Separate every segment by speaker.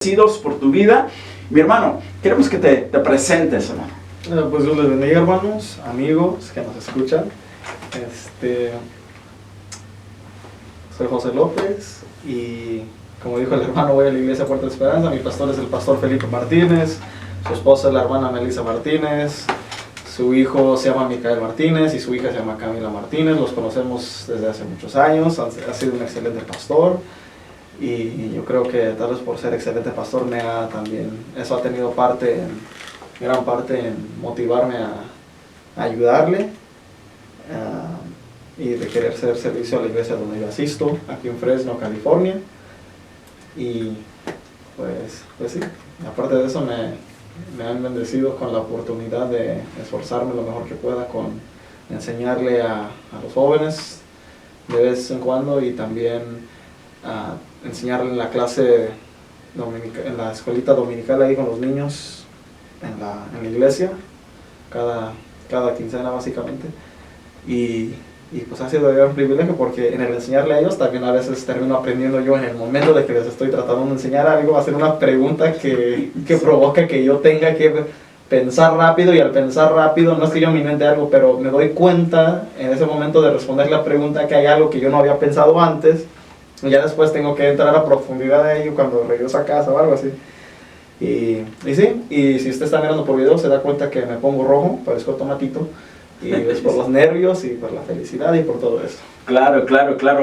Speaker 1: Agradecidos por tu vida. Mi hermano, queremos que te presentes, hermano.
Speaker 2: Pues Dios les bendiga, hermanos, amigos que nos escuchan. Soy José López y, como dijo el hermano, voy a la iglesia Puerta de Esperanza. Mi pastor es el pastor Felipe Martínez, su esposa es la hermana Melissa Martínez, su hijo se llama Micael Martínez y su hija se llama Camila Martínez. Los conocemos desde hace muchos años, ha sido un excelente pastor. Y yo creo que tal vez por ser excelente pastor eso ha tenido gran parte en motivarme a ayudarle y de querer hacer servicio a la iglesia donde yo asisto, aquí en Fresno, California. Y pues sí, aparte de eso me han bendecido con la oportunidad de esforzarme lo mejor que pueda con enseñarle a los jóvenes de vez en cuando y también enseñarle en la clase en la escuelita dominical ahí con los niños en la iglesia cada quincena básicamente y pues ha sido de gran privilegio porque en el enseñarle a ellos también a veces termino aprendiendo yo en el momento de que les estoy tratando de enseñar algo, hacer una pregunta que provoca que yo tenga que pensar rápido, y al pensar rápido no es que yo me invente algo, pero me doy cuenta en ese momento de responder la pregunta que hay algo que yo no había pensado antes. Y ya después tengo que entrar a profundidad de ello cuando regreso a casa o algo así. Y si usted está mirando por video se da cuenta que me pongo rojo, parezco tomatito. Y es por los nervios y por la felicidad y por todo eso.
Speaker 1: Claro,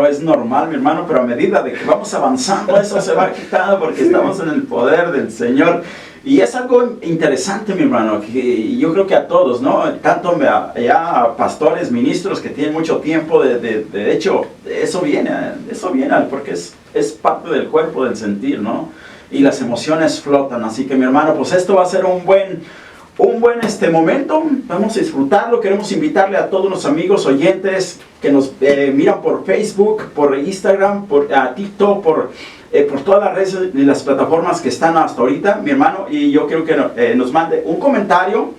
Speaker 1: es normal, mi hermano, pero a medida de que vamos avanzando eso se va quitando porque estamos en el poder del Señor. Y es algo interesante, mi hermano, que yo creo que a todos, ¿no? Tanto ya pastores, ministros que tienen mucho tiempo, de hecho, eso viene porque es parte del cuerpo, del sentir, ¿no? Y las emociones flotan, así que mi hermano, pues esto va a ser un buen momento, vamos a disfrutarlo. Queremos invitarle a todos los amigos oyentes que nos miran por Facebook, por Instagram, por TikTok, por todas las redes y las plataformas que están hasta ahorita, mi hermano, y yo quiero que nos mande un comentario,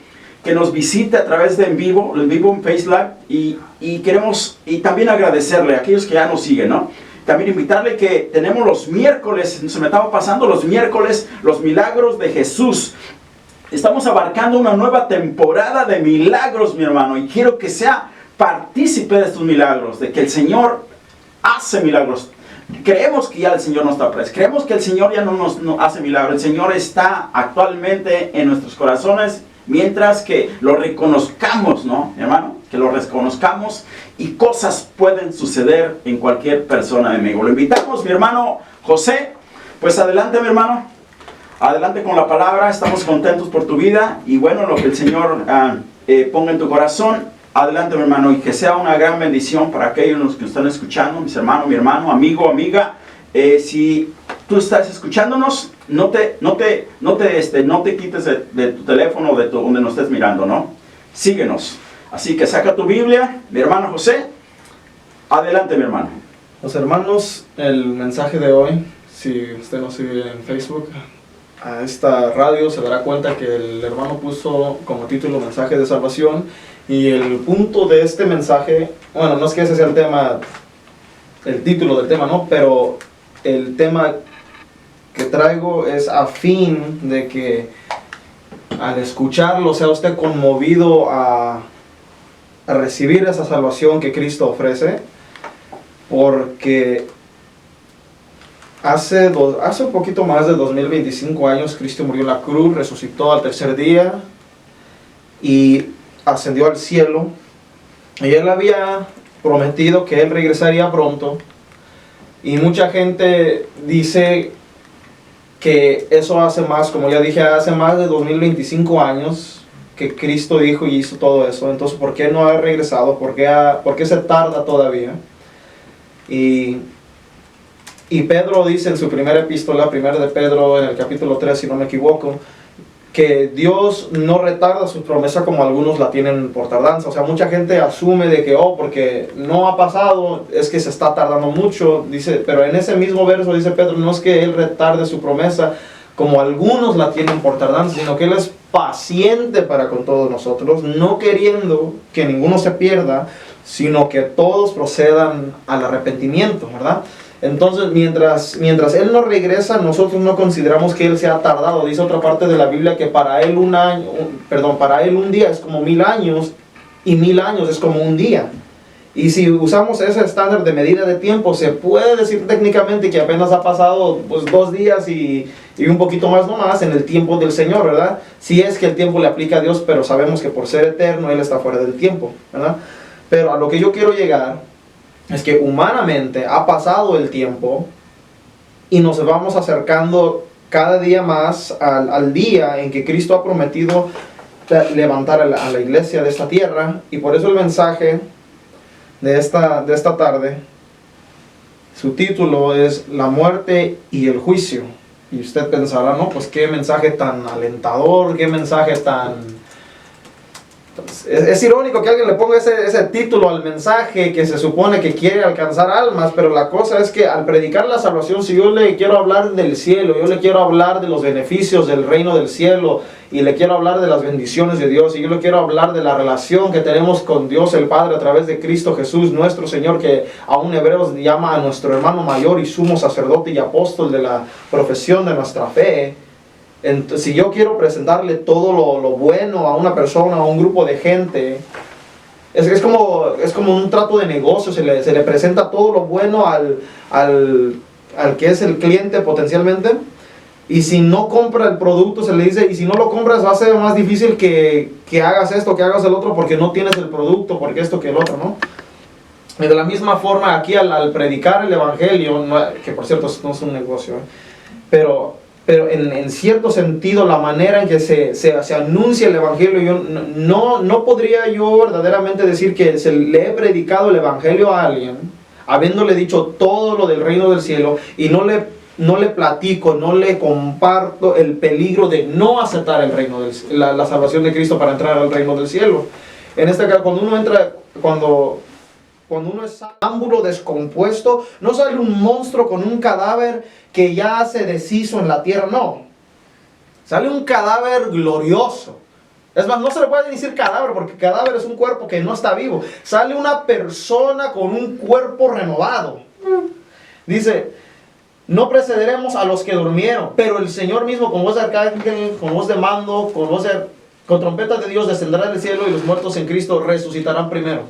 Speaker 1: que nos visite a través de en vivo en Facebook y también agradecerle a aquellos que ya nos siguen, ¿no? También invitarle que tenemos los miércoles, se me estaba pasando los miércoles, los milagros de Jesús. Estamos abarcando una nueva temporada de milagros, mi hermano, y quiero que sea partícipe de estos milagros, de que el Señor hace milagros. Creemos que ya el Señor no está preso, creemos que el Señor ya no hace milagros. El Señor está actualmente en nuestros corazones, mientras que lo reconozcamos, ¿no, mi hermano? Que lo reconozcamos y cosas pueden suceder en cualquier persona, amigo. Lo invitamos, mi hermano José, pues adelante, mi hermano. Adelante con la palabra, estamos contentos por tu vida y bueno, lo que el Señor ponga en tu corazón, adelante mi hermano, y que sea una gran bendición para aquellos que están escuchando, mis hermanos, mi hermano, amigo, amiga. Si tú estás escuchándonos, no te quites de tu teléfono o de donde nos estés mirando, ¿no? Síguenos. Así que saca tu Biblia, mi hermano José, adelante mi hermano.
Speaker 2: Los hermanos, el mensaje de hoy, si usted nos sigue en Facebook, a esta radio se dará cuenta que el hermano puso como título mensaje de salvación, y el punto de este mensaje, bueno, no es que ese sea el título del tema, ¿no? Pero el tema que traigo es a fin de que al escucharlo sea usted conmovido a recibir esa salvación que Cristo ofrece, porque hace un poquito más de 2025 años Cristo murió en la cruz, resucitó al tercer día y ascendió al cielo. Y Él había prometido que Él regresaría pronto. Y mucha gente dice que eso hace más, como ya dije, hace más de 2025 años que Cristo dijo y hizo todo eso. Entonces, ¿por qué no ha regresado? ¿Por qué se tarda todavía? Y Pedro dice en su primera epístola, primera de Pedro, en el capítulo 3, si no me equivoco, que Dios no retarda su promesa como algunos la tienen por tardanza. O sea, mucha gente asume de que, porque no ha pasado, es que se está tardando mucho. Dice, pero en ese mismo verso dice Pedro, no es que Él retarde su promesa como algunos la tienen por tardanza, sino que Él es paciente para con todos nosotros, no queriendo que ninguno se pierda, sino que todos procedan al arrepentimiento, ¿verdad? Entonces, mientras Él no regresa, nosotros no consideramos que Él se ha tardado. Dice otra parte de la Biblia que para Él para Él un día es como 1000 años y 1000 años es como un día. Y si usamos ese estándar de medida de tiempo, se puede decir técnicamente que apenas ha pasado pues 2 días y un poquito más nomás en el tiempo del Señor, ¿verdad? Si es que el tiempo le aplica a Dios, pero sabemos que por ser eterno Él está fuera del tiempo, ¿verdad? Pero a lo que yo quiero llegar es que humanamente ha pasado el tiempo y nos vamos acercando cada día más al día en que Cristo ha prometido levantar a la iglesia de esta tierra. Y por eso el mensaje de esta tarde, su título es La muerte y el juicio. Y usted pensará, no, pues qué mensaje tan alentador, qué mensaje tan... Es irónico que alguien le ponga ese título al mensaje que se supone que quiere alcanzar almas, pero la cosa es que al predicar la salvación, si yo le quiero hablar del cielo, yo le quiero hablar de los beneficios del reino del cielo, y le quiero hablar de las bendiciones de Dios, y yo le quiero hablar de la relación que tenemos con Dios el Padre a través de Cristo Jesús, nuestro Señor, que aún Hebreos llama a nuestro hermano mayor y sumo sacerdote y apóstol de la profesión de nuestra fe. Entonces, si yo quiero presentarle todo lo bueno a una persona, a un grupo de gente, es como un trato de negocio. Se le presenta todo lo bueno al que es el cliente potencialmente, y si no compra el producto se le dice, y si no lo compras va a ser más difícil que hagas esto, que hagas el otro, porque no tienes el producto, porque esto que el otro, ¿no? Y de la misma forma aquí al predicar el evangelio, que por cierto no es un negocio, pero en cierto sentido la manera en que se anuncia el evangelio, yo no podría yo verdaderamente decir que le he predicado el evangelio a alguien, habiéndole dicho todo lo del reino del cielo, y no le platico, no le comparto el peligro de no aceptar el reino la salvación de Cristo para entrar al reino del cielo. En este caso, cuando uno es ámbulo descompuesto, no sale un monstruo con un cadáver que ya se deshizo en la tierra, no. Sale un cadáver glorioso. Es más, no se le puede decir cadáver, porque cadáver es un cuerpo que no está vivo. Sale una persona con un cuerpo renovado. Dice, no precederemos a los que durmieron, pero el Señor mismo, con voz de arcángel, con voz de mando, con trompeta de Dios, descenderá del cielo, y los muertos en Cristo resucitarán primero.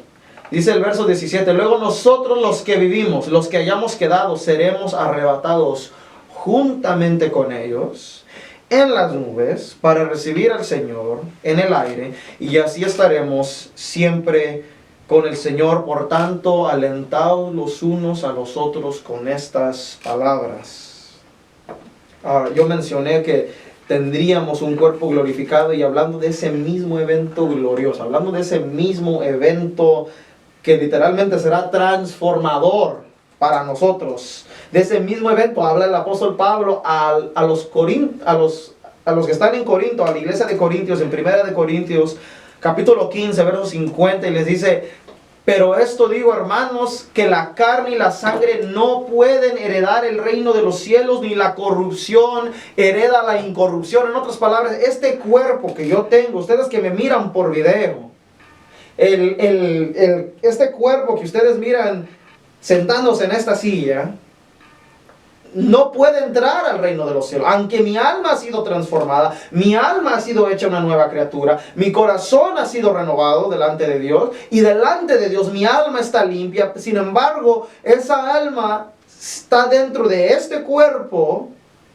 Speaker 2: Dice el verso 17, luego nosotros los que vivimos, los que hayamos quedado, seremos arrebatados juntamente con ellos en las nubes para recibir al Señor en el aire, y así estaremos siempre con el Señor. Por tanto, alentaos los unos a los otros con estas palabras. Yo mencioné que tendríamos un cuerpo glorificado, y hablando de ese mismo evento glorioso, hablando de ese mismo evento que literalmente será transformador para nosotros, de ese mismo evento habla el apóstol Pablo a los que están en Corinto, a la iglesia de Corintios, en 1 de Corintios capítulo 15, verso 50, y les dice, pero esto digo, hermanos, que la carne y la sangre no pueden heredar el reino de los cielos, ni la corrupción hereda la incorrupción. En otras palabras, este cuerpo que yo tengo, ustedes que me miran por video, este cuerpo que ustedes miran sentándose en esta silla, no puede entrar al reino de los cielos. Aunque mi alma ha sido transformada, mi alma ha sido hecha una nueva criatura, mi corazón ha sido renovado delante de Dios, y delante de Dios mi alma está limpia. Sin embargo, esa alma está dentro de este cuerpo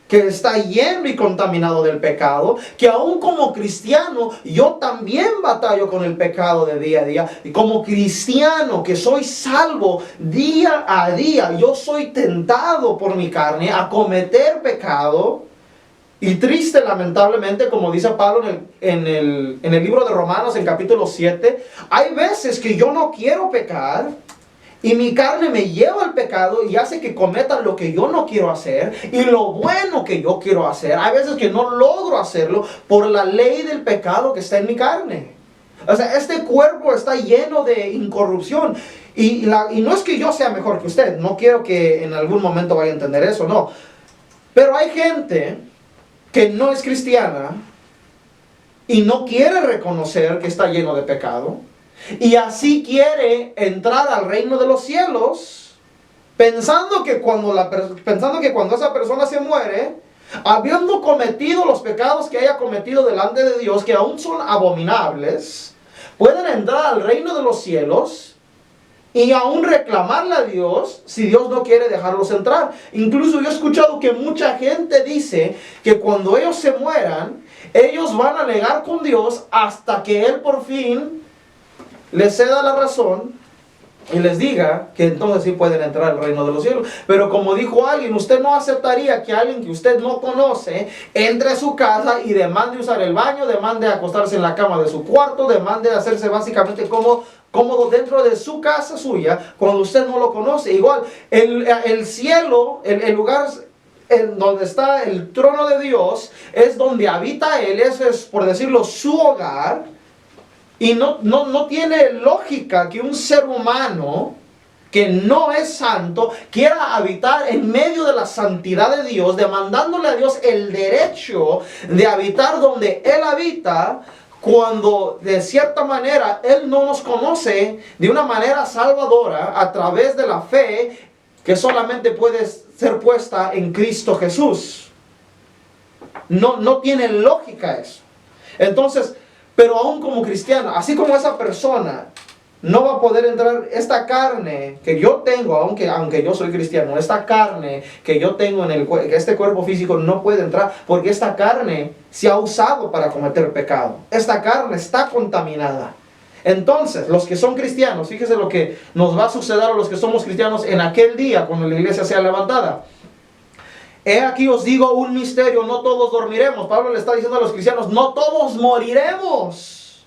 Speaker 2: que está lleno y contaminado del pecado, que aún como cristiano yo también batallo con el pecado de día a día. Y como cristiano que soy salvo día a día, yo soy tentado por mi carne a cometer pecado. Y triste, lamentablemente, como dice Pablo en el libro de Romanos, en capítulo 7, hay veces que yo no quiero pecar, y mi carne me lleva al pecado y hace que cometa lo que yo no quiero hacer y lo bueno que yo quiero hacer. Hay veces que no logro hacerlo por la ley del pecado que está en mi carne. O sea, este cuerpo está lleno de incorrupción. Y no es que yo sea mejor que usted. No quiero que en algún momento vaya a entender eso, no. Pero hay gente que no es cristiana y no quiere reconocer que está lleno de pecado, y así quiere entrar al reino de los cielos,
Speaker 3: pensando que cuando esa persona se muere, habiendo cometido los pecados que haya cometido delante de Dios, que aún son abominables, pueden entrar al reino de los cielos y aún reclamarle a Dios si Dios no quiere dejarlos entrar. Incluso yo he escuchado que mucha gente dice que cuando ellos se mueran, ellos van a alegar con Dios hasta que Él por fin les ceda la razón y les diga que entonces sí pueden entrar al reino de los cielos. Pero como dijo alguien, usted no aceptaría que alguien que usted no conoce entre a su casa y demande usar el baño, demande acostarse en la cama de su cuarto, demande hacerse básicamente cómodo dentro de su casa suya, cuando usted no lo conoce. Igual, el cielo, el lugar en donde está el trono de Dios, es donde habita Él, ese es, por decirlo, su hogar. Y no tiene lógica que un ser humano que no es santo quiera habitar en medio de la santidad de Dios, demandándole a Dios el derecho de habitar donde Él habita, cuando de cierta manera Él no nos conoce de una manera salvadora a través de la fe que solamente puede ser puesta en Cristo Jesús. No tiene lógica eso. Entonces, pero aún como cristiano, así como esa persona no va a poder entrar, esta carne que yo tengo, aunque yo soy cristiano, esta carne que yo tengo este cuerpo físico no puede entrar, porque esta carne se ha usado para cometer pecado. Esta carne está contaminada. Entonces, los que son cristianos, fíjese lo que nos va a suceder a los que somos cristianos en aquel día, cuando la iglesia sea levantada. He aquí os digo un misterio, no todos dormiremos. Pablo le está diciendo a los cristianos, no todos moriremos.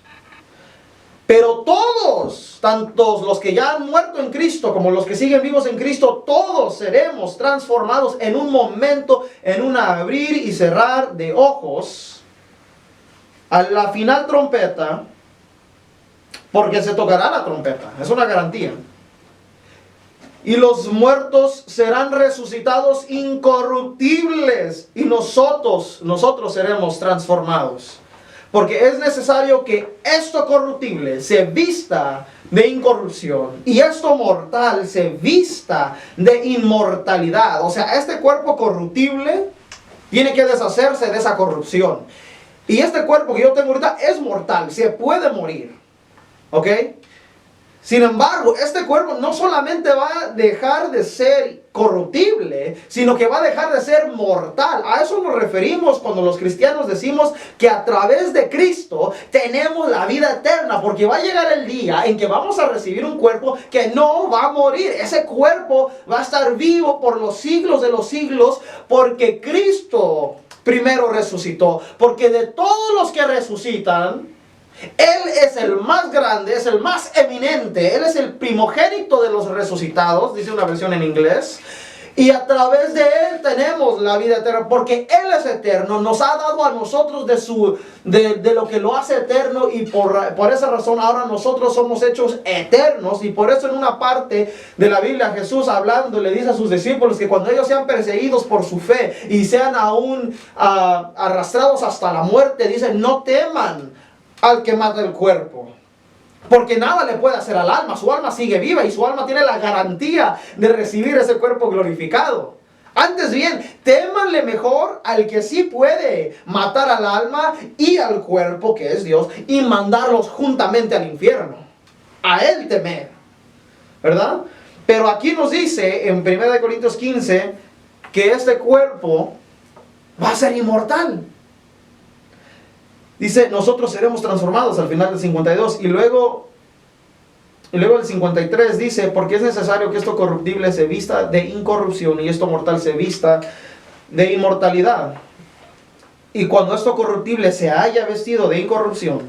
Speaker 3: Pero todos, tanto los que ya han muerto en Cristo como los que siguen vivos en Cristo, todos seremos transformados en un momento, en un abrir y cerrar de ojos, a la final trompeta, porque se tocará la trompeta, es una garantía. Y los muertos serán resucitados incorruptibles. Y nosotros seremos transformados. Porque es necesario que esto corruptible se vista de incorrupción. Y esto mortal se vista de inmortalidad. O sea, este cuerpo corruptible tiene que deshacerse de esa corrupción. Y este cuerpo que yo tengo ahorita es mortal. Se puede morir. ¿Ok? Sin embargo, este cuerpo no solamente va a dejar de ser corruptible, sino que va a dejar de ser mortal. A eso nos referimos cuando los cristianos decimos que a través de Cristo tenemos la vida eterna, porque va a llegar el día en que vamos a recibir un cuerpo que no va a morir. Ese cuerpo va a estar vivo por los siglos de los siglos, porque Cristo primero resucitó. Porque de todos los que resucitan, Él es el más grande, es el más eminente. Él es el primogénito de los resucitados, dice una versión en inglés. Y a través de Él tenemos la vida eterna, porque Él es eterno. Nos ha dado a nosotros de lo que lo hace eterno, y por esa razón ahora nosotros somos hechos eternos. Y por eso en una parte de la Biblia Jesús hablando le dice a sus discípulos que cuando ellos sean perseguidos por su fe y sean aún arrastrados hasta la muerte, dice: no teman al que mata el cuerpo, porque nada le puede hacer al alma. Su alma sigue viva y su alma tiene la garantía de recibir ese cuerpo glorificado. Antes bien, témanle mejor al que sí puede matar al alma y al cuerpo, que es Dios, y mandarlos juntamente al infierno. A Él temer, ¿verdad? Pero aquí nos dice en 1 Corintios 15 que este cuerpo va a ser inmortal. Dice: nosotros seremos transformados al final del 52. Y luego el 53 dice: porque es necesario que esto corruptible se vista de incorrupción y esto mortal se vista de inmortalidad. Y cuando esto corruptible se haya vestido de incorrupción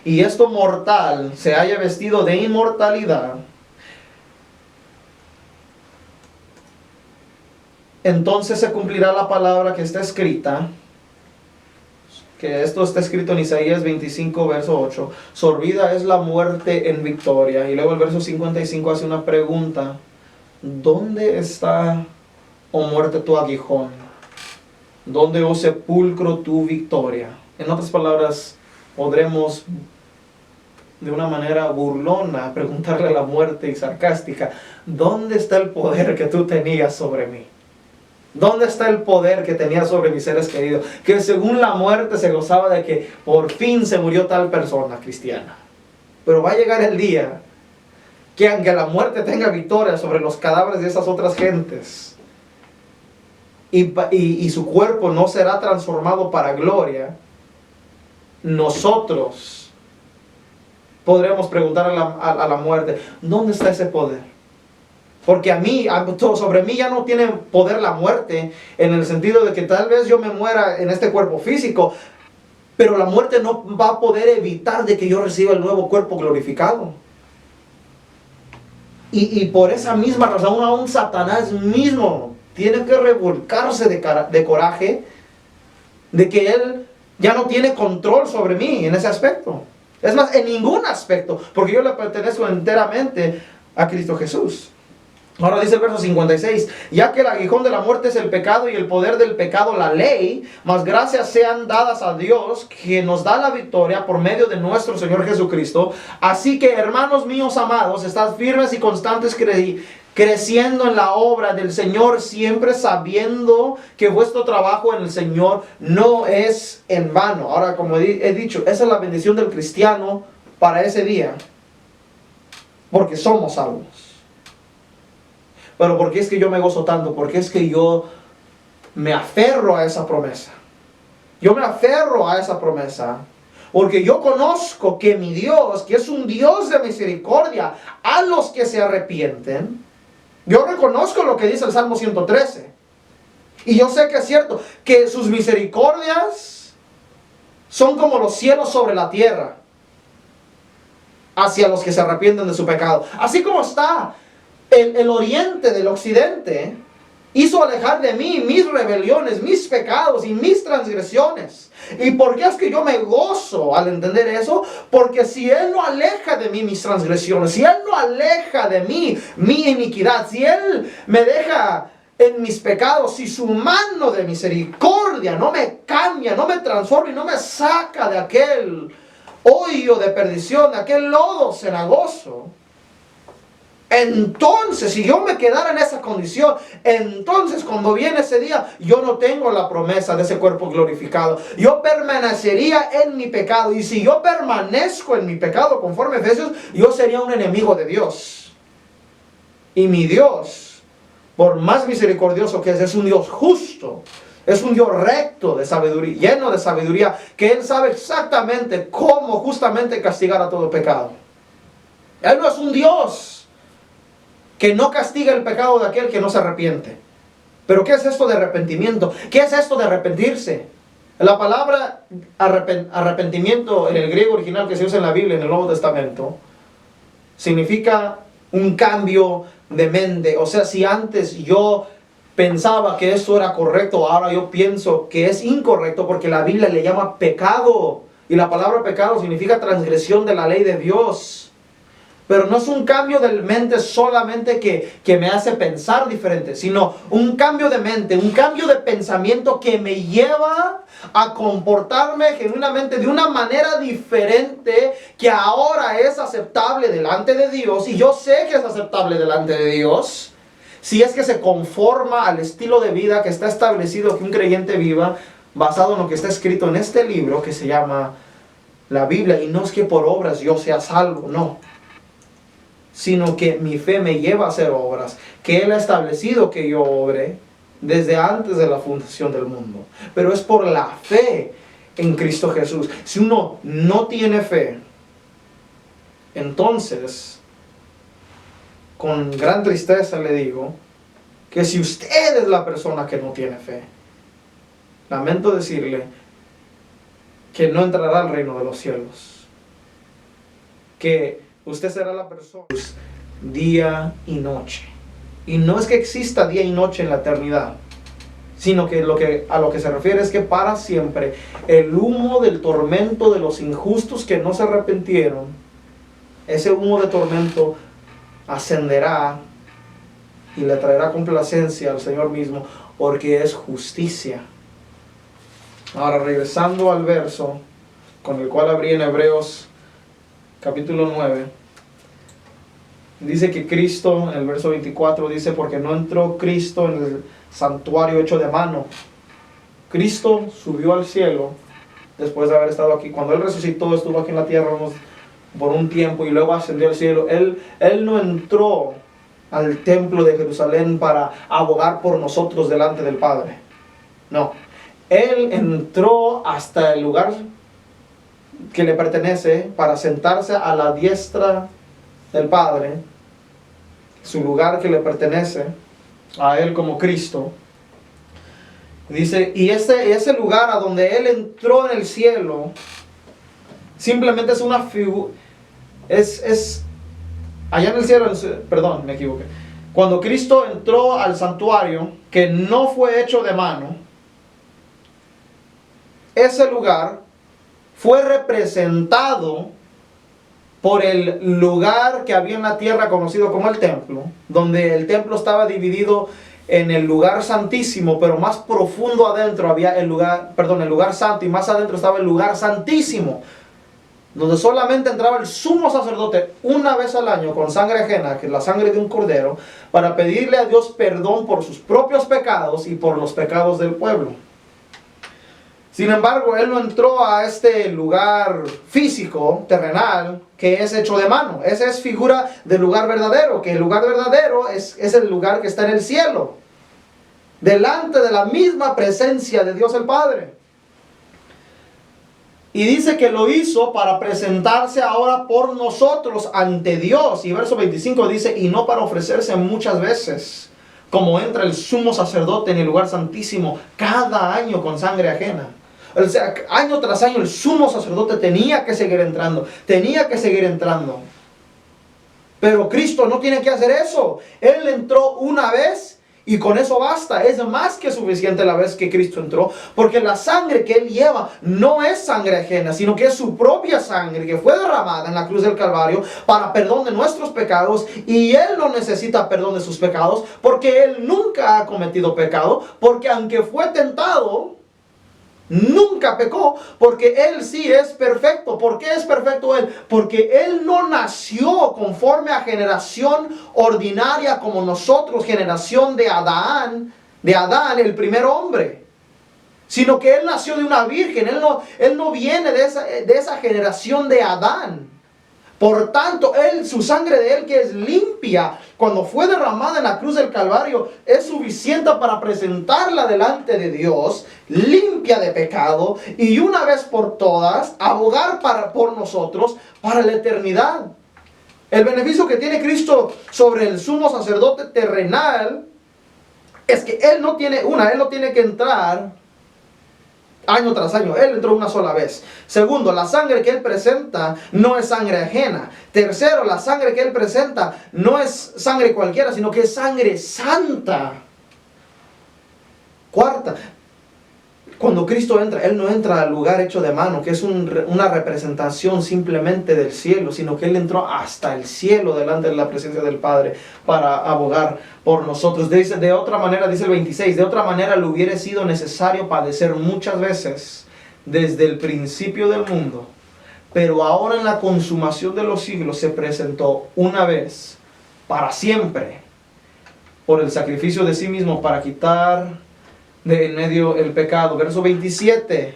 Speaker 3: y esto mortal se haya vestido de inmortalidad, entonces se cumplirá la palabra que está escrita, que esto está escrito en Isaías 25, verso 8. Sorbida es la muerte en victoria. Y luego el verso 55 hace una pregunta: ¿dónde está, oh muerte, tu aguijón? ¿Dónde, oh sepulcro, tu victoria? En otras palabras, podremos de una manera burlona, preguntarle a la muerte y sarcástica, ¿dónde está el poder que tú tenías sobre mí? ¿Dónde está el poder que tenías sobre mis seres queridos? Que según la muerte se gozaba de que por fin se murió tal persona cristiana. Pero va a llegar el día que aunque la muerte tenga victoria sobre los cadáveres de esas otras gentes y su cuerpo no será transformado para gloria, nosotros podremos preguntar a la muerte, ¿dónde está ese poder? Porque sobre mí ya no tiene poder la muerte, en el sentido de que tal vez yo me muera en este cuerpo físico, pero la muerte no va a poder evitar de que yo reciba el nuevo cuerpo glorificado. Y por esa misma razón, aún Satanás mismo tiene que revolcarse de coraje de que él ya no tiene control sobre mí en ese aspecto. Es más, en ningún aspecto, porque yo le pertenezco enteramente a Cristo Jesús. Ahora dice el verso 56, ya que el aguijón de la muerte es el pecado y el poder del pecado la ley, mas gracias sean dadas a Dios que nos da la victoria por medio de nuestro Señor Jesucristo. Así que, hermanos míos amados, estad firmes y constantes creciendo en la obra del Señor, siempre sabiendo que vuestro trabajo en el Señor no es en vano. Ahora, como he dicho, esa es la bendición del cristiano para ese día, porque somos salvos. Pero ¿por qué es que yo me gozo tanto? Porque es que yo me aferro a esa promesa. Yo me aferro a esa promesa porque yo conozco que mi Dios, que es un Dios de misericordia a los que se arrepienten. Yo reconozco lo que dice el Salmo 113. Y yo sé que es cierto, que sus misericordias son como los cielos sobre la tierra hacia los que se arrepienten de su pecado. Así como está el oriente del occidente, hizo alejar de mí mis rebeliones, mis pecados y mis transgresiones. ¿Y por qué es que yo me gozo al entender eso? Porque si Él no aleja de mí mis transgresiones, si Él no aleja de mí mi iniquidad, si Él me deja en mis pecados, si su mano de misericordia no me cambia, no me transforma y no me saca de aquel hoyo de perdición, de aquel lodo cenagoso, entonces, si yo me quedara en esa condición, entonces cuando viene ese día, yo no tengo la promesa de ese cuerpo glorificado. Yo permanecería en mi pecado. Y si yo permanezco en mi pecado, conforme a Efesios, yo sería un enemigo de Dios. Y mi Dios, por más misericordioso que es un Dios justo. Es un Dios recto de sabiduría, lleno de sabiduría, que Él sabe exactamente cómo justamente castigar a todo pecado. Él no es un Dios que no castiga el pecado de aquel que no se arrepiente. Pero ¿qué es esto de arrepentimiento? ¿Qué es esto de arrepentirse? La palabra arrepentimiento en el griego original que se usa en la Biblia, en el Nuevo Testamento, significa un cambio de mente. O sea, si antes yo pensaba que esto era correcto, ahora yo pienso que es incorrecto, porque la Biblia le llama pecado. Y la palabra pecado significa transgresión de la ley de Dios. Pero no es un cambio de mente solamente que me hace pensar diferente, sino un cambio de mente, un cambio de pensamiento que me lleva a comportarme genuinamente de una manera diferente, que ahora es aceptable delante de Dios. Y yo sé que es aceptable delante de Dios si es que se conforma al estilo de vida que está establecido que un creyente viva, basado en lo que está escrito en este libro que se llama la Biblia. Y no es que por obras yo sea salvo, no, sino que mi fe me lleva a hacer obras que Él ha establecido que yo obre desde antes de la fundación del mundo. Pero es por la fe en Cristo Jesús. Si uno no tiene fe, entonces, con gran tristeza le digo, que si usted es la persona que no tiene fe, lamento decirle que no entrará al reino de los cielos. Que usted será la persona día y noche. Y no es que exista día y noche en la eternidad, sino que a lo que se refiere es que para siempre el humo del tormento de los injustos que no se arrepintieron, ese humo de tormento ascenderá y le traerá complacencia al Señor mismo, porque es justicia. Ahora, regresando al verso con el cual abrí en Hebreos capítulo 9, dice que Cristo, en el verso 24, dice, porque no entró Cristo en el santuario hecho de mano. Cristo subió al cielo después de haber estado aquí. Cuando Él resucitó, estuvo aquí en la tierra por un tiempo y luego ascendió al cielo. Él no entró al templo de Jerusalén para abogar por nosotros delante del Padre. No. Él entró hasta el lugar que le pertenece para sentarse a la diestra del Padre, su lugar que le pertenece a Él como Cristo. Dice, y ese lugar a donde Él entró en el cielo, simplemente es una figura, es allá en el cielo, perdón, me equivoqué. Cuando Cristo entró al santuario, que no fue hecho de mano, ese lugar fue representado por el lugar que había en la tierra conocido como el templo, donde el templo estaba dividido en el lugar santísimo, pero más profundo adentro había el lugar santo, y más adentro estaba el lugar santísimo, donde solamente entraba el sumo sacerdote una vez al año con sangre ajena, que es la sangre de un cordero, para pedirle a Dios perdón por sus propios pecados y por los pecados del pueblo. Sin embargo, Él no entró a este lugar físico, terrenal, que es hecho de mano. Esa es figura del lugar verdadero, que el lugar verdadero es el lugar que está en el cielo, delante de la misma presencia de Dios el Padre. Y dice que lo hizo para presentarse ahora por nosotros ante Dios. Y verso 25 dice, y no para ofrecerse muchas veces, como entra el sumo sacerdote en el lugar santísimo cada año con sangre ajena. O sea, año tras año el sumo sacerdote tenía que seguir entrando. Pero Cristo no tiene que hacer eso. Él entró una vez y con eso basta. Es más que suficiente la vez que Cristo entró. Porque la sangre que Él lleva no es sangre ajena, sino que es su propia sangre que fue derramada en la cruz del Calvario para perdón de nuestros pecados. Y Él no necesita perdón de sus pecados porque Él nunca ha cometido pecado. Porque aunque fue tentado, nunca pecó, porque Él sí es perfecto. ¿Por qué es perfecto Él? Porque Él no nació conforme a generación ordinaria como nosotros, generación de Adán, el primer hombre, sino que Él nació de una virgen. Él no viene de esa generación de Adán. Por tanto, su sangre de Él, que es limpia, cuando fue derramada en la cruz del Calvario, es suficiente para presentarla delante de Dios, limpia de pecado, y una vez por todas, abogar por nosotros para la eternidad. El beneficio que tiene Cristo sobre el sumo sacerdote terrenal es que Él no tiene que entrar año tras año. Él entró una sola vez. Segundo, la sangre que Él presenta no es sangre ajena. Tercero, la sangre que Él presenta no es sangre cualquiera, sino que es sangre santa. Cuarta, cuando Cristo entra, Él no entra al lugar hecho de mano, que es una representación simplemente del cielo, sino que Él entró hasta el cielo delante de la presencia del Padre para abogar por nosotros. Dice, de otra manera, dice el 26, de otra manera le hubiera sido necesario padecer muchas veces desde el principio del mundo, pero ahora en la consumación de los siglos se presentó una vez para siempre por el sacrificio de sí mismo para quitar de en medio el pecado. Verso 27,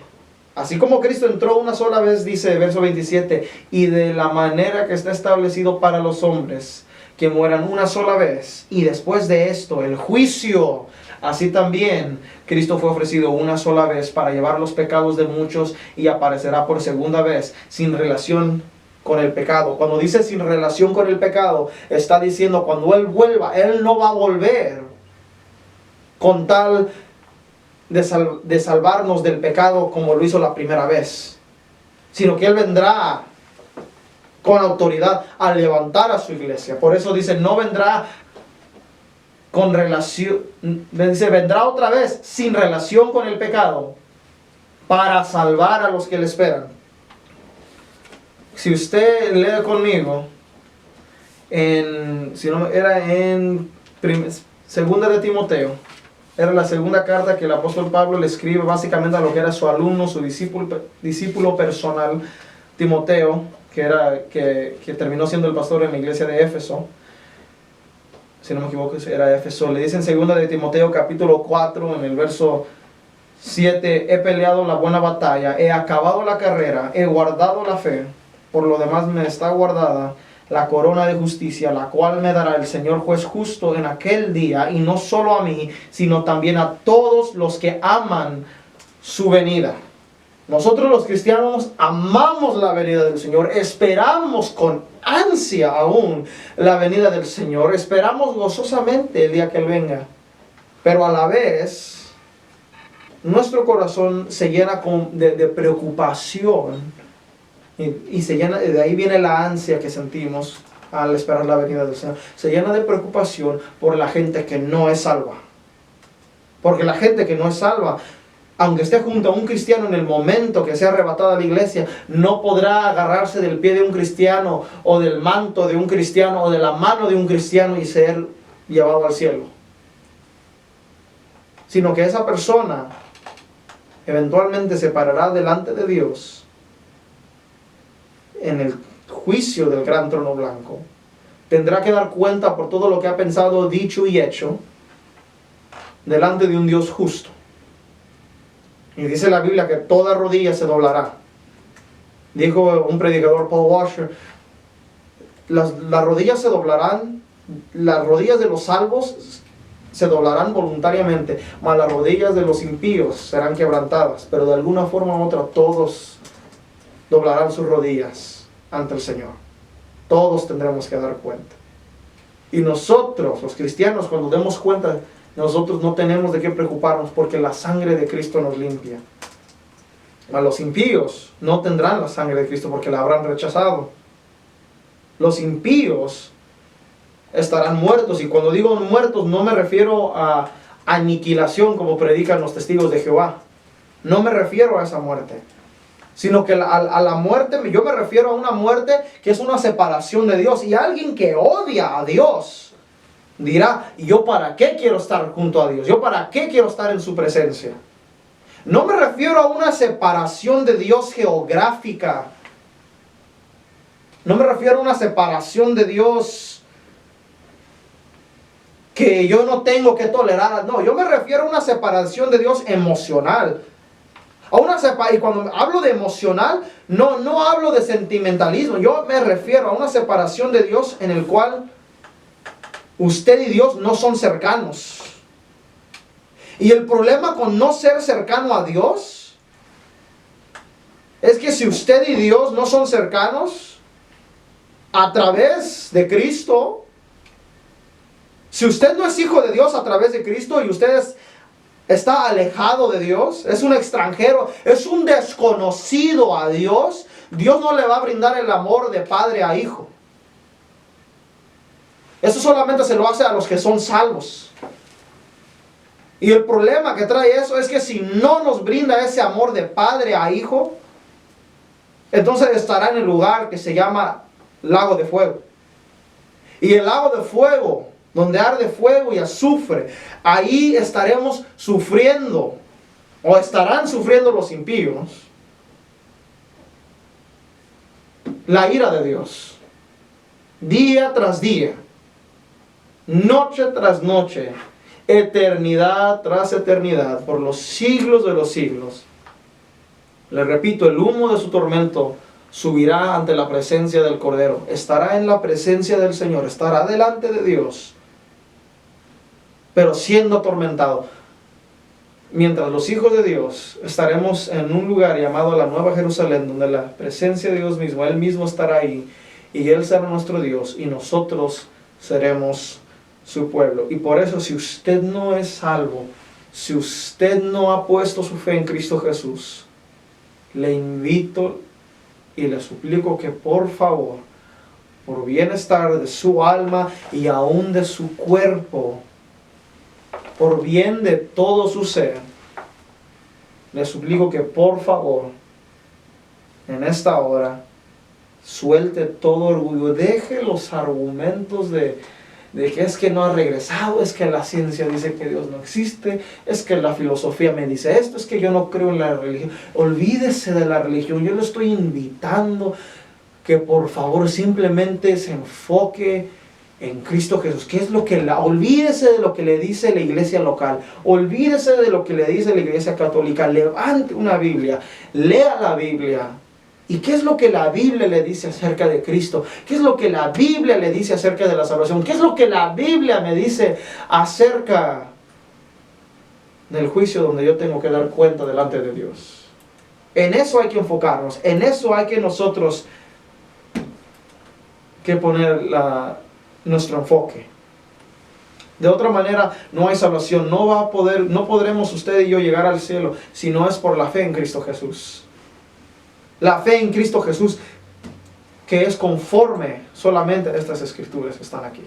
Speaker 3: así como Cristo entró una sola vez, dice verso 27, y de la manera que está establecido para los hombres que mueran una sola vez, y después de esto el juicio, así también Cristo fue ofrecido una sola vez para llevar los pecados de muchos, y aparecerá por segunda vez sin relación con el pecado. Cuando dice sin relación con el pecado, está diciendo cuando Él vuelva, Él no va a volver con tal de salvarnos del pecado como lo hizo la primera vez, sino que Él vendrá con autoridad a levantar a su iglesia. Por eso dice, no vendrá con relación, dice, vendrá otra vez sin relación con el pecado para salvar a los que le esperan. Si usted lee conmigo segunda de Timoteo, era la segunda carta que el apóstol Pablo le escribe básicamente a lo que era su alumno, su discípulo personal, Timoteo. que terminó siendo el pastor en la iglesia de Éfeso, si no me equivoco era Éfeso, le dice en 2 de Timoteo capítulo 4 en el verso 7, he peleado la buena batalla, he acabado la carrera, he guardado la fe, por lo demás me está guardada la corona de justicia, la cual me dará el Señor juez justo en aquel día, y no solo a mí, sino también a todos los que aman su venida. Nosotros los cristianos amamos la venida del Señor, esperamos con ansia aún la venida del Señor, esperamos gozosamente el día que Él venga, pero a la vez nuestro corazón se llena de preocupación y se llena, de ahí viene la ansia que sentimos al esperar la venida del Señor, se llena de preocupación por la gente que no es salva, porque la gente que no es salva, aunque esté junto a un cristiano en el momento que sea arrebatada la iglesia, no podrá agarrarse del pie de un cristiano, o del manto de un cristiano, o de la mano de un cristiano y ser llevado al cielo. Sino que esa persona eventualmente se parará delante de Dios en el juicio del gran trono blanco. Tendrá que dar cuenta por todo lo que ha pensado, dicho y hecho delante de un Dios justo. Y dice la Biblia que toda rodilla se doblará. Dijo un predicador, Paul Washer, las rodillas se doblarán, las rodillas de los salvos se doblarán voluntariamente, mas las rodillas de los impíos serán quebrantadas. Pero de alguna forma u otra todos doblarán sus rodillas ante el Señor. Todos tendremos que dar cuenta. Y nosotros, los cristianos, cuando demos cuenta, nosotros no tenemos de qué preocuparnos, porque la sangre de Cristo nos limpia. A los impíos no tendrán la sangre de Cristo porque la habrán rechazado. Los impíos estarán muertos, y cuando digo muertos no me refiero a aniquilación como predican los testigos de Jehová. No me refiero a esa muerte, sino que a la muerte, yo me refiero a una muerte que es una separación de Dios. Y alguien que odia a Dios dirá, ¿y yo para qué quiero estar junto a Dios? ¿Yo para qué quiero estar en su presencia? No me refiero a una separación de Dios geográfica. No me refiero a una separación de Dios que yo no tengo que tolerar. No, yo me refiero a una separación de Dios emocional. Y cuando hablo de emocional, no hablo de sentimentalismo. Yo me refiero a una separación de Dios en el cual usted y Dios no son cercanos. Y el problema con no ser cercano a Dios es que si usted y Dios no son cercanos a través de Cristo, si usted no es hijo de Dios a través de Cristo y usted está alejado de Dios, es un extranjero, es un desconocido a Dios, Dios no le va a brindar el amor de padre a hijo. Eso solamente se lo hace a los que son salvos. Y el problema que trae eso es que si no nos brinda ese amor de padre a hijo, entonces estará en el lugar que se llama lago de fuego. Y el lago de fuego, donde arde fuego y azufre, ahí estaremos sufriendo, o estarán sufriendo los impíos, la ira de Dios, día tras día, noche tras noche, eternidad tras eternidad, por los siglos de los siglos. Le repito, el humo de su tormento subirá ante la presencia del Cordero, estará en la presencia del Señor, estará delante de Dios, pero siendo atormentado. Mientras los hijos de Dios estaremos en un lugar llamado la Nueva Jerusalén, donde la presencia de Dios mismo, Él mismo estará ahí, y Él será nuestro Dios, y nosotros seremos su pueblo. Y por eso, si usted no es salvo, si usted no ha puesto su fe en Cristo Jesús, le invito y le suplico que por favor, por bienestar de su alma y aún de su cuerpo, por bien de todo su ser, le suplico que por favor, en esta hora, suelte todo orgullo, deje los argumentos de que es que no ha regresado, es que la ciencia dice que Dios no existe, es que la filosofía me dice esto, es que yo no creo en la religión. Olvídese de la religión. Yo le estoy invitando que por favor simplemente se enfoque en Cristo Jesús. ¿Qué es lo que olvídese de lo que le dice la iglesia local, olvídese de lo que le dice la iglesia católica, levante una Biblia, lea la Biblia. ¿Y qué es lo que la Biblia le dice acerca de Cristo? ¿Qué es lo que la Biblia le dice acerca de la salvación? ¿Qué es lo que la Biblia me dice acerca del juicio donde yo tengo que dar cuenta delante de Dios? En eso hay que enfocarnos, en eso hay que nosotros que poner nuestro enfoque. De otra manera no hay salvación, no podremos usted y yo llegar al cielo si no es por la fe en Cristo Jesús. La fe en Cristo Jesús, que es conforme solamente a estas escrituras que están aquí.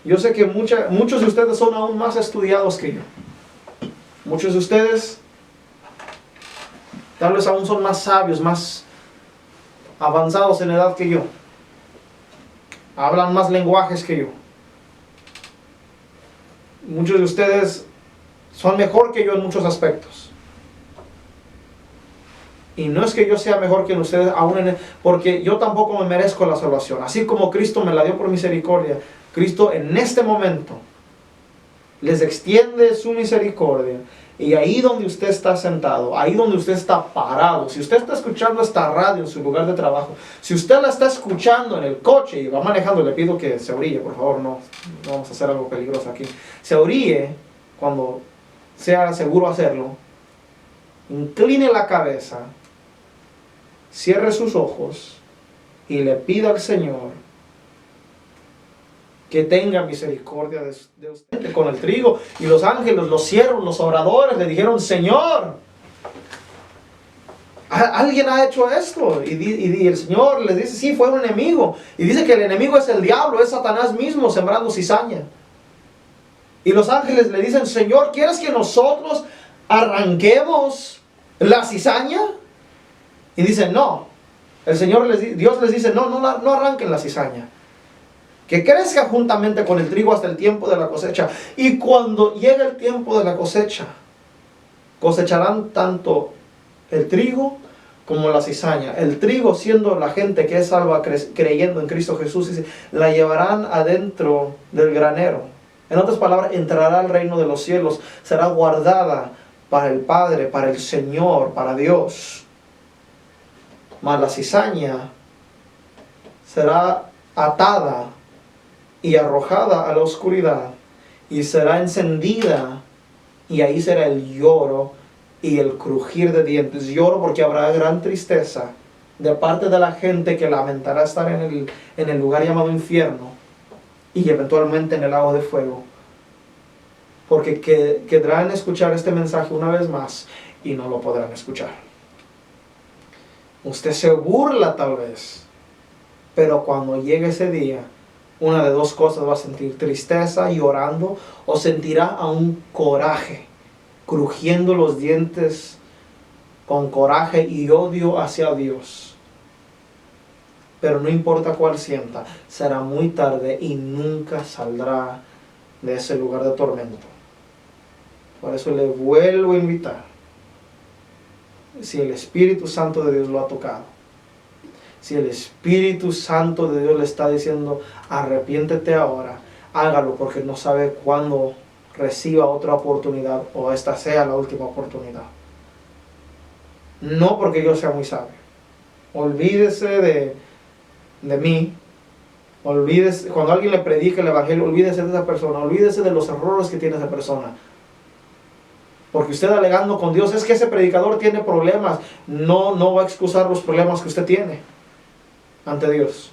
Speaker 3: Yo sé que muchos de ustedes son aún más estudiados que yo. Muchos de ustedes tal vez aún son más sabios, más avanzados en edad que yo. Hablan más lenguajes que yo. Muchos de ustedes son mejor que yo en muchos aspectos. Y no es que yo sea mejor que ustedes, porque yo tampoco me merezco la salvación. Así como Cristo me la dio por misericordia, Cristo en este momento les extiende su misericordia. Y ahí donde usted está sentado, ahí donde usted está parado, si usted está escuchando esta radio en su lugar de trabajo, si usted la está escuchando en el coche y va manejando, le pido que se orille, por favor, no vamos a hacer algo peligroso aquí. Se orille cuando sea seguro hacerlo, incline la cabeza, cierre sus ojos y le pida al Señor que tenga misericordia de usted. Con el trigo y los ángeles, los siervos, los oradores le dijeron: Señor, alguien ha hecho esto. Y el Señor les dice: sí, fue un enemigo. Y dice que el enemigo es el diablo, es Satanás mismo sembrando cizaña. Y los ángeles le dicen: Señor, ¿quieres que nosotros arranquemos la cizaña? Y dicen: no. Dios les dice: no arranquen la cizaña, que crezca juntamente con el trigo hasta el tiempo de la cosecha. Y cuando llegue el tiempo de la cosecha, cosecharán tanto el trigo como la cizaña. El trigo, siendo la gente que es salva creyendo en Cristo Jesús, dice, la llevarán adentro del granero. En otras palabras, entrará al reino de los cielos, será guardada para el Padre, para el Señor, para Dios. Mas la cizaña será atada y arrojada a la oscuridad, y será encendida, y ahí será el lloro y el crujir de dientes. Lloro porque habrá gran tristeza de parte de la gente que lamentará estar en el lugar llamado infierno, y eventualmente en el lago de fuego, porque querrán escuchar este mensaje una vez más y no lo podrán escuchar. Usted se burla tal vez, pero cuando llegue ese día, una de dos cosas: va a sentir tristeza llorando, o sentirá aún coraje, crujiendo los dientes con coraje y odio hacia Dios. Pero no importa cuál sienta, será muy tarde y nunca saldrá de ese lugar de tormento. Por eso le vuelvo a invitar. Si el Espíritu Santo de Dios lo ha tocado, si el Espíritu Santo de Dios le está diciendo: arrepiéntete ahora, hágalo, porque no sabe cuándo reciba otra oportunidad o esta sea la última oportunidad. No porque yo sea muy sabio. Olvídese de mí. Olvídese, cuando alguien le predica el Evangelio, olvídese de esa persona, olvídese de los errores que tiene esa persona. Porque usted alegando con Dios: es que ese predicador tiene problemas. No va a excusar los problemas que usted tiene ante Dios.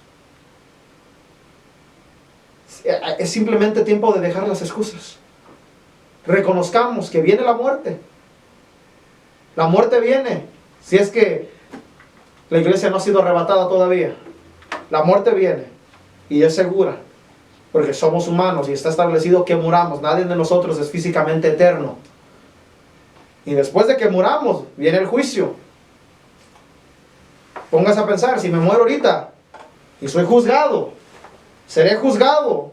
Speaker 3: Es simplemente tiempo de dejar las excusas. Reconozcamos que viene la muerte. La muerte viene. Si es que la iglesia no ha sido arrebatada todavía, la muerte viene y es segura, porque somos humanos y está establecido que muramos. Nadie de nosotros es físicamente eterno. Y después de que muramos, viene el juicio. Póngase a pensar: si me muero ahorita y soy juzgado, seré juzgado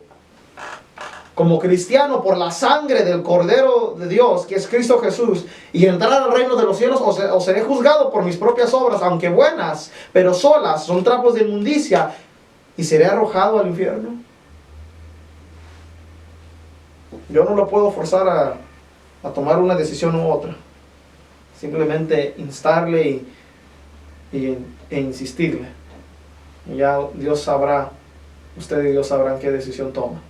Speaker 3: como cristiano por la sangre del Cordero de Dios, que es Cristo Jesús, y entrar al reino de los cielos, o seré juzgado por mis propias obras, aunque buenas, pero solas, son trapos de inmundicia, y seré arrojado al infierno? Yo no lo puedo forzar a tomar una decisión u otra. Simplemente instarle e insistirle. Y ya Dios sabrá, usted y Dios sabrán qué decisión toma.